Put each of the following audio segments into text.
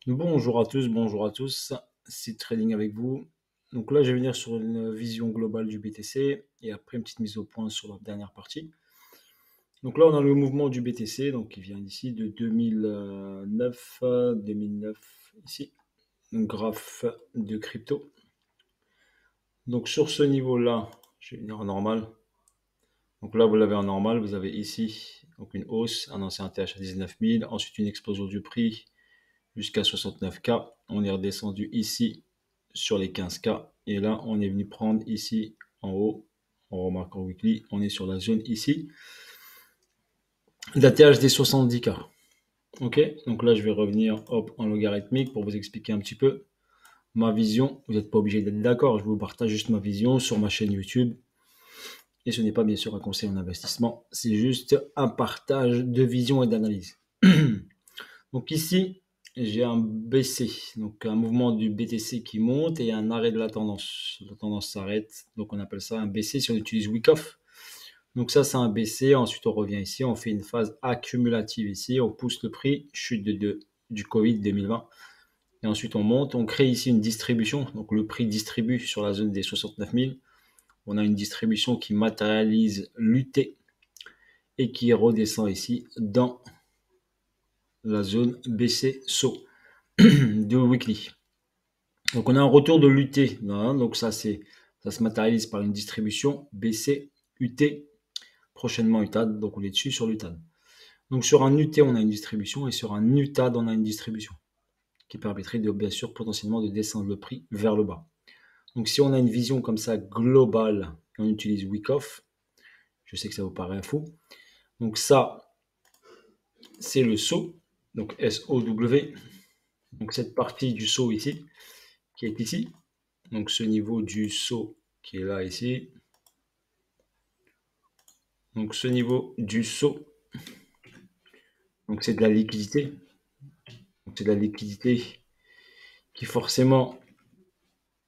Bonjour à tous, c'est Trading avec vous. Donc là, je vais venir sur une vision globale du BTC et après une petite mise au point sur la dernière partie. Donc là, on a le mouvement du BTC, donc qui vient ici de 2009 ici, un graphe de crypto. Donc sur ce niveau-là, je vais venir en normal. Donc là, vous l'avez en normal, vous avez ici donc une hausse, un ancien TH à 19 000, ensuite une explosion du prix jusqu'à 69K. On est redescendu ici sur les 15K. Et là, on est venu prendre ici en haut, on remarque en weekly, on est sur la zone ici, d'ATH des 70K. Ok, donc là, je vais revenir hop, en logarithmique pour vous expliquer un petit peu ma vision. Vous n'êtes pas obligé d'être d'accord, je vous partage juste ma vision sur ma chaîne YouTube. Et ce n'est pas bien sûr un conseil en investissement, c'est juste un partage de vision et d'analyse. Donc ici, j'ai un BC, donc un mouvement du BTC qui monte et un arrêt de la tendance. La tendance s'arrête, donc on appelle ça un BC si on utilise Wyckoff. Donc ça, c'est un BC. Ensuite, on revient ici, on fait une phase accumulative ici, on pousse le prix, chute du Covid 2020. Et ensuite, on monte, on crée ici une distribution. Donc le prix distribue sur la zone des 69 000. On a une distribution qui matérialise l'UT et qui redescend ici dans la zone BC saut de weekly. Donc on a un retour de l'UT, donc ça se matérialise par une distribution BC UT, prochainement UTAD, donc on est dessus sur l'UTAD. Donc sur un UT on a une distribution et sur un UTAD on a une distribution qui permettrait de bien sûr potentiellement de descendre le prix vers le bas. Donc si on a une vision comme ça globale, on utilise Wyckoff, je sais que ça vous paraît fou. Donc ça c'est le saut, donc SOW, donc cette partie du saut ici qui est ici. Donc ce niveau du saut qui est là ici. Donc ce niveau du saut, donc c'est de la liquidité. Donc c'est de la liquidité qui forcément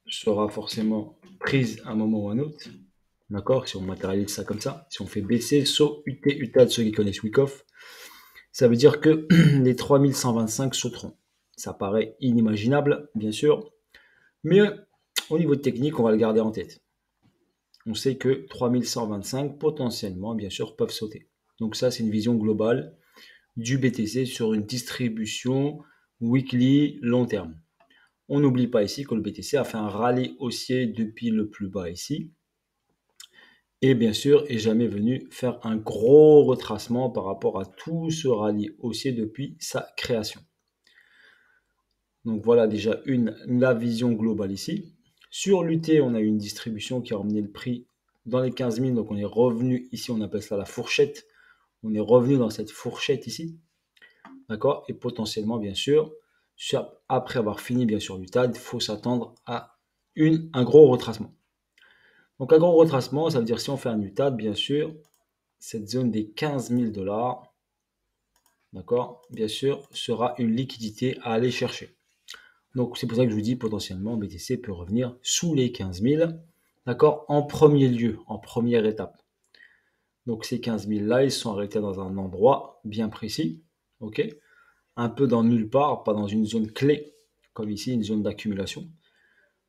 sera forcément prise à un moment ou à un autre. D'accord? Si on matérialise ça comme ça, si on fait baisser saut UT UTAD, ceux qui connaissent Wyckoff, ça veut dire que les 3125 sauteront. Ça paraît inimaginable, bien sûr, mais au niveau technique, on va le garder en tête. On sait que 3125 potentiellement, bien sûr, peuvent sauter. Donc ça, c'est une vision globale du BTC sur une distribution weekly long terme. On n'oublie pas ici que le BTC a fait un rallye haussier depuis le plus bas ici. Et bien sûr, est jamais venu faire un gros retracement par rapport à tout ce rallye haussier depuis sa création. Donc voilà déjà la vision globale ici. Sur l'UT, on a eu une distribution qui a emmené le prix dans les 15 000. Donc on est revenu ici, on appelle ça la fourchette. On est revenu dans cette fourchette ici. D'accord? Et potentiellement, bien sûr, après avoir fini, bien sûr, l'UTAD, il faut s'attendre à un gros retracement. Donc, un gros retracement, ça veut dire si on fait un UTAD, bien sûr, cette zone des 15 000 $, d'accord, bien sûr, sera une liquidité à aller chercher. Donc, c'est pour ça que je vous dis, potentiellement, BTC peut revenir sous les 15 000, d'accord, en premier lieu, en première étape. Donc, ces 15 000 là, ils sont arrêtés dans un endroit bien précis, ok, un peu dans nulle part, pas dans une zone clé, comme ici, une zone d'accumulation.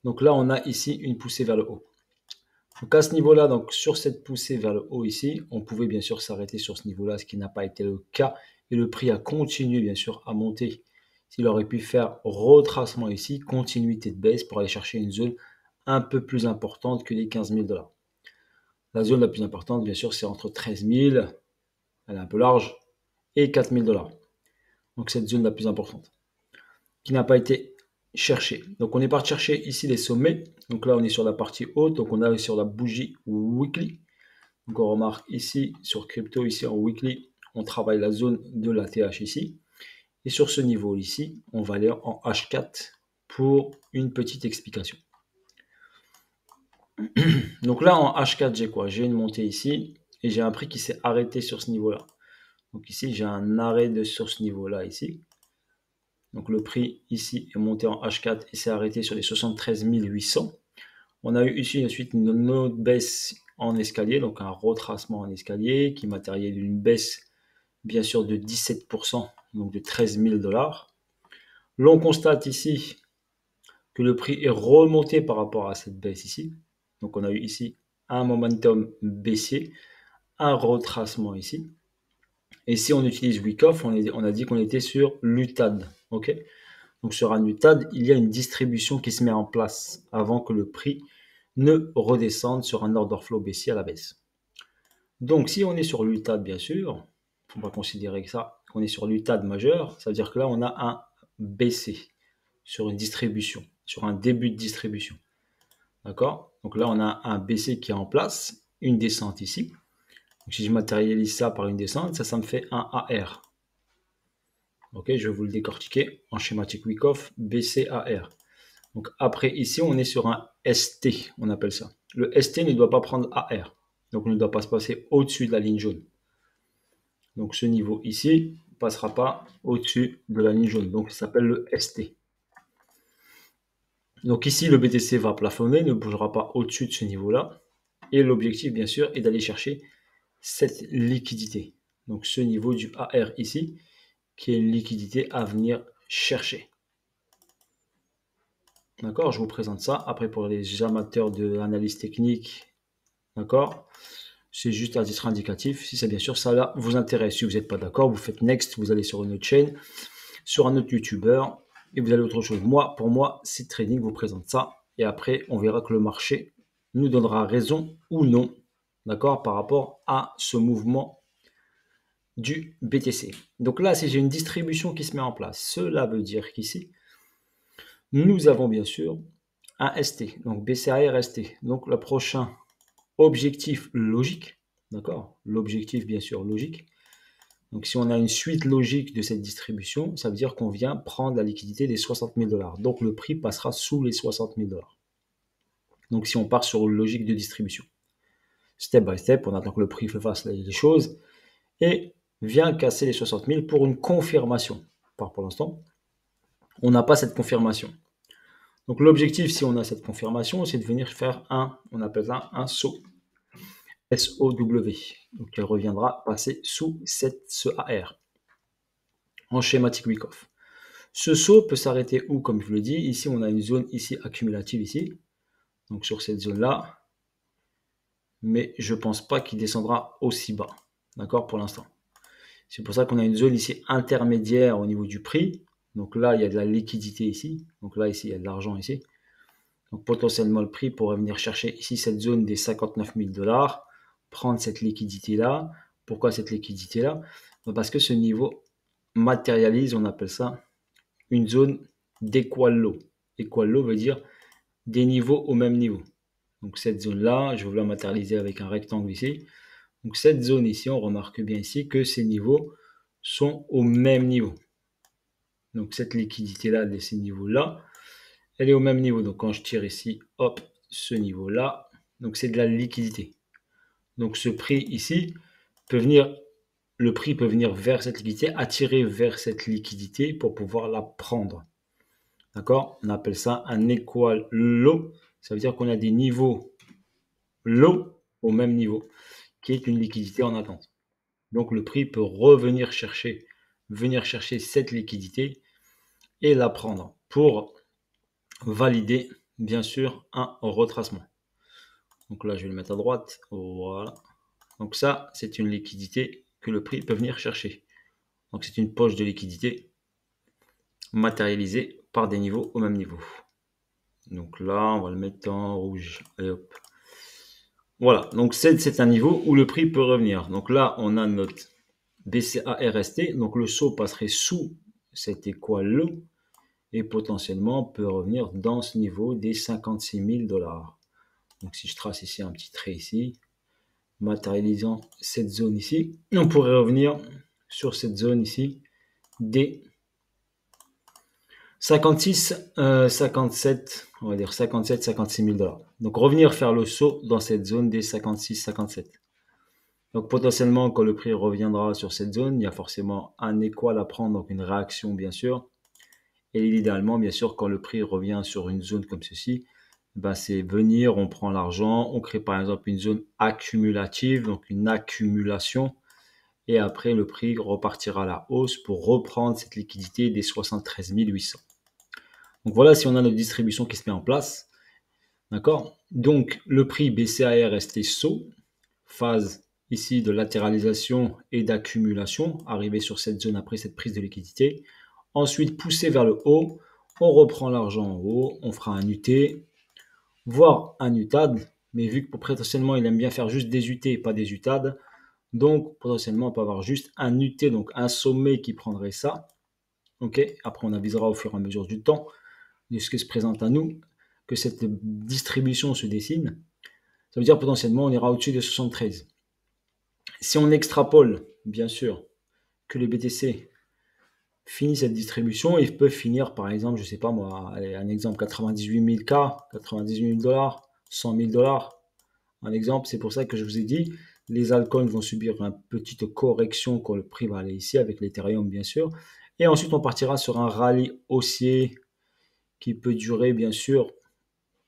Donc là, on a ici une poussée vers le haut. Donc à ce niveau-là, donc sur cette poussée vers le haut ici, on pouvait bien sûr s'arrêter sur ce niveau-là, ce qui n'a pas été le cas. Et le prix a continué bien sûr à monter. S'il aurait pu faire retracement ici, continuité de baisse pour aller chercher une zone un peu plus importante que les 15 000 $. La zone la plus importante, bien sûr, c'est entre 13 000, elle est un peu large, et 4 000 $. Donc cette zone la plus importante, qui n'a pas été cherchée. Donc on est parti chercher ici les sommets. Donc là, on est sur la partie haute, donc on est sur la bougie weekly. Donc on remarque ici sur crypto, ici en weekly, on travaille la zone de la TH ici. Et sur ce niveau ici, on va aller en H4 pour une petite explication. Donc là en H4, j'ai quoi? J'ai une montée ici et j'ai un prix qui s'est arrêté sur ce niveau-là. Donc ici, j'ai un arrêt sur ce niveau-là ici. Donc le prix ici est monté en H4 et s'est arrêté sur les 73 800. On a eu ici ensuite une autre baisse en escalier, donc un retracement en escalier qui matérialise une baisse bien sûr de 17%, donc de 13 000 $. L'on constate ici que le prix est remonté par rapport à cette baisse ici. Donc on a eu ici un momentum baissier, un retracement ici. Et si on utilise Wyckoff, on a dit qu'on était sur l'UTAD. Ok. Donc sur un UTAD, il y a une distribution qui se met en place avant que le prix ne redescende sur un order flow baissier à la baisse. Donc si on est sur l'UTAD, bien sûr, on va considérer que ça, qu'on est sur l'UTAD majeur, ça veut dire que là on a un baissier sur une distribution, sur un début de distribution. D'accord? Donc là on a un baissier qui est en place, une descente ici. Donc si je matérialise ça par une descente, ça me fait un AR. Ok, je vais vous le décortiquer en schématique Wyckoff, BCAR. Donc après ici, on est sur un ST, on appelle ça. Le ST ne doit pas prendre AR. Donc on ne doit pas se passer au-dessus de la ligne jaune. Donc ce niveau ici ne passera pas au-dessus de la ligne jaune. Donc ça s'appelle le ST. Donc ici, le BTC va plafonner, ne bougera pas au-dessus de ce niveau-là. Et l'objectif, bien sûr, est d'aller chercher cette liquidité. Donc ce niveau du AR ici, qui est une liquidité à venir chercher. D'accord, je vous présente ça. Après, pour les amateurs de l'analyse technique, d'accord, c'est juste à titre indicatif. Si c'est bien sûr ça là vous intéresse. Si vous n'êtes pas d'accord, vous faites next, vous allez sur une autre chaîne, sur un autre youtubeur et vous allez autre chose. Moi, pour moi, c'est trading vous présente ça. Et après, on verra que le marché nous donnera raison ou non, d'accord, par rapport à ce mouvement du BTC. Donc là, si j'ai une distribution qui se met en place, cela veut dire qu'ici, nous avons bien sûr un ST, donc BCAR ST. Donc le prochain objectif logique, d'accord, l'objectif bien sûr logique. Donc si on a une suite logique de cette distribution, ça veut dire qu'on vient prendre la liquidité des 60 000 $. Donc le prix passera sous les 60 000 $. Donc si on part sur une logique de distribution, step by step, on attend que le prix fasse les choses et vient casser les 60 000 pour une confirmation. Pour l'instant, on n'a pas cette confirmation. Donc l'objectif, si on a cette confirmation, c'est de venir faire on appelle ça un saut. SOW. Donc elle reviendra passer sous ce AR en schématique Wyckoff. Ce saut peut s'arrêter où, comme je vous l'ai dit, ici on a une zone ici accumulative ici, donc sur cette zone-là, mais je ne pense pas qu'il descendra aussi bas, d'accord, pour l'instant. C'est pour ça qu'on a une zone ici intermédiaire au niveau du prix. Donc là, il y a de la liquidité ici. Donc là, ici, il y a de l'argent ici. Donc potentiellement, le prix pourrait venir chercher ici cette zone des 59 000 $, prendre cette liquidité-là. Pourquoi cette liquidité-là? Parce que ce niveau matérialise, on appelle ça une zone d'equal low. Equal low veut dire des niveaux au même niveau. Donc cette zone-là, je vais vous la matérialiser avec un rectangle ici. Donc cette zone ici, on remarque bien ici que ces niveaux sont au même niveau. Donc cette liquidité-là de ces niveaux-là, elle est au même niveau. Donc quand je tire ici, hop, ce niveau-là, donc c'est de la liquidité. Donc ce prix ici peut venir, le prix peut venir vers cette liquidité, attirer vers cette liquidité pour pouvoir la prendre. D'accord? On appelle ça un equal low. Ça veut dire qu'on a des niveaux low au même niveau, qui est une liquidité en attente. Donc le prix peut revenir venir chercher cette liquidité et la prendre pour valider, bien sûr, un retracement. Donc là, je vais le mettre à droite. Voilà. Donc ça, c'est une liquidité que le prix peut venir chercher. Donc c'est une poche de liquidité matérialisée par des niveaux au même niveau. Donc là, on va le mettre en rouge. Allez hop. Voilà, donc c'est un niveau où le prix peut revenir. Donc là, on a notre BCARST. Donc le saut passerait sous cet équal low et potentiellement peut revenir dans ce niveau des 56 000 $. Donc si je trace ici un petit trait ici, matérialisant cette zone ici, on pourrait revenir sur cette zone ici des 56, 57, on va dire 57, 56 000 $. Donc revenir faire le saut dans cette zone des 56, 57. Donc potentiellement, quand le prix reviendra sur cette zone, il y a forcément un équal à prendre, donc une réaction bien sûr. Et idéalement, bien sûr, quand le prix revient sur une zone comme ceci, ben c'est venir, on prend l'argent, on crée par exemple une zone accumulative, donc une accumulation. Et après, le prix repartira à la hausse pour reprendre cette liquidité des 73 800. Donc voilà si on a notre distribution qui se met en place. D'accord? Donc le prix BCAR est resté saut, phase ici de latéralisation et d'accumulation, arrivé sur cette zone après cette prise de liquidité. Ensuite poussé vers le haut, on reprend l'argent en haut, on fera un UT, voire un UTAD, mais vu que potentiellement il aime bien faire juste des UT et pas des UTAD, donc potentiellement on peut avoir juste un UT, donc un sommet qui prendrait ça. Ok, après on avisera au fur et à mesure du temps de ce qui se présente à nous, que cette distribution se dessine. Ça veut dire potentiellement on ira au-dessus de 73. Si on extrapole, bien sûr, que les BTC finissent cette distribution, ils peuvent finir par exemple, je sais pas moi, allez, un exemple 98 000 K, 98 000 dollars, 100 000 dollars. Un exemple, c'est pour ça que je vous ai dit, les altcoins vont subir une petite correction quand le prix va aller ici, avec l'Ethereum bien sûr. Et ensuite, on partira sur un rallye haussier qui peut durer bien sûr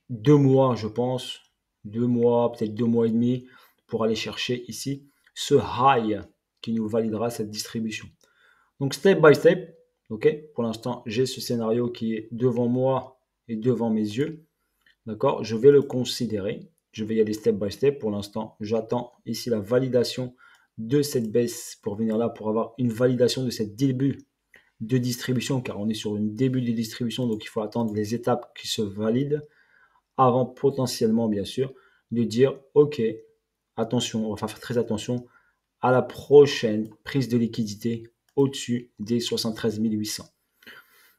2 mois, je pense. 2 mois, peut-être 2 mois et demi, pour aller chercher ici ce high qui nous validera cette distribution. Donc, step by step, ok. Pour l'instant, j'ai ce scénario qui est devant moi et devant mes yeux. D'accord? Je vais le considérer. Je vais y aller step by step. Pour l'instant, j'attends ici la validation de cette baisse pour venir là, pour avoir une validation de cette début de distribution, car on est sur une début de distribution, donc il faut attendre les étapes qui se valident avant potentiellement, bien sûr, de dire, OK, attention, on va faire très attention à la prochaine prise de liquidité au-dessus des 73 800.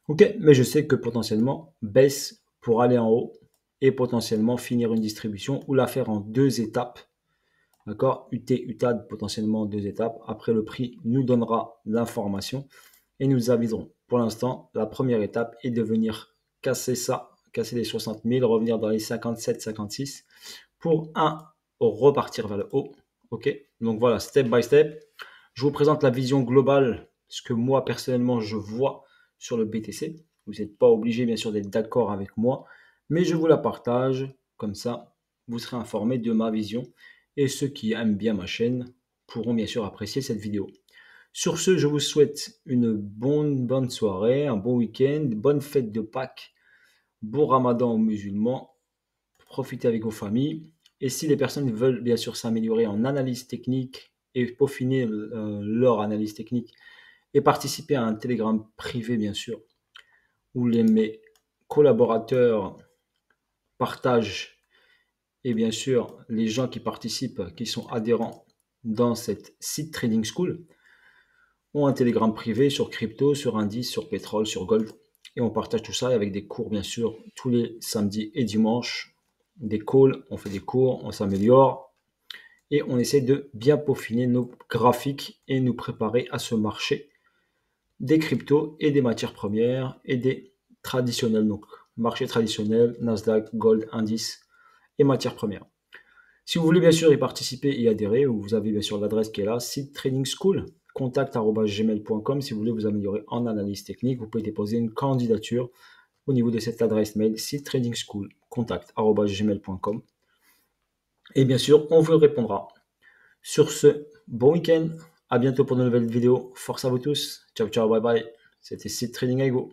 OK, mais je sais que potentiellement, baisse pour aller en haut et potentiellement finir une distribution ou la faire en 2 étapes. D'accord? UT, UTAD, potentiellement en 2 étapes. Après, le prix nous donnera l'information et nous aviserons. Pour l'instant, la première étape est de venir casser ça, casser les 60 000, revenir dans les 57, 56 pour repartir vers le haut. OK? Donc voilà, step by step. Je vous présente la vision globale, ce que moi personnellement je vois sur le BTC. Vous n'êtes pas obligé bien sûr d'être d'accord avec moi, mais je vous la partage. Comme ça, vous serez informé de ma vision et ceux qui aiment bien ma chaîne pourront bien sûr apprécier cette vidéo. Sur ce, je vous souhaite une bonne soirée, un bon week-end, bonne fête de Pâques, bon Ramadan aux musulmans. Profitez avec vos familles. Et si les personnes veulent bien sûr s'améliorer en analyse technique et peaufiner leur analyse technique et participer à un Telegram privé bien sûr, où mes collaborateurs partagent et bien sûr les gens qui participent, qui sont adhérents dans cette site Trading School, ont un Telegram privé sur crypto, sur indice, sur pétrole, sur gold. Et on partage tout ça avec des cours, bien sûr, tous les samedis et dimanches. Des calls, on fait des cours, on s'améliore. Et on essaie de bien peaufiner nos graphiques et nous préparer à ce marché des cryptos et des matières premières et des traditionnels. Donc, marché traditionnel, Nasdaq, gold, indice et matières premières. Si vous voulez bien sûr y participer et y adhérer, vous avez bien sûr l'adresse qui est là, site Trading School, contact@gmail.com. Si vous voulez vous améliorer en analyse technique, vous pouvez déposer une candidature au niveau de cette adresse mail, site Trading School, contact@gmail.com. Et bien sûr, on vous répondra. Sur ce, bon week-end, à bientôt pour de nouvelles vidéos. Force à vous tous. Ciao, ciao, bye bye. C'était Site Trading avec vous.